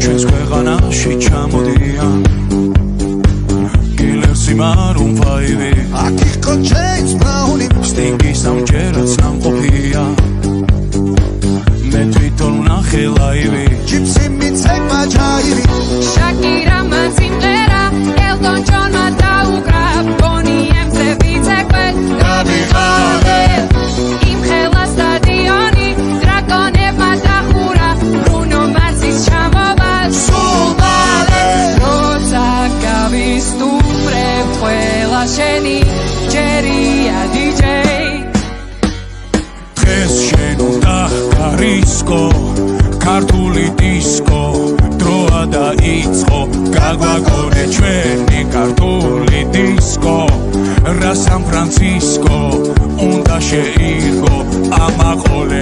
ჩვენს ქვეყანაში ჩამოდიან Maroon 5 აქ იყო James Brown Stingy-ს ამჯერაც ნამყოფია მე თვითონ ვნახე ლაივი Gypsy მიცემა ჯაივი Shakira-მა სიმღერა Elton John-მა დაუკრა Bonnie M-ზე ვიცეკვე გამიყავე იმხელა სტადიონი დრაკონებმა დახურა Bruno Mars-ის ჩამოვა სულ მალე როცა გავისტუმრებ ყველა შენი ჯერია DJ დღეს შენ უნდა გარისკო ქართული დისკო დროა დაიწყო გაგვაგონე ჩვენი ქართული დისკო რა სან ფრანცისკო უნდა შეირგო ამაყოლე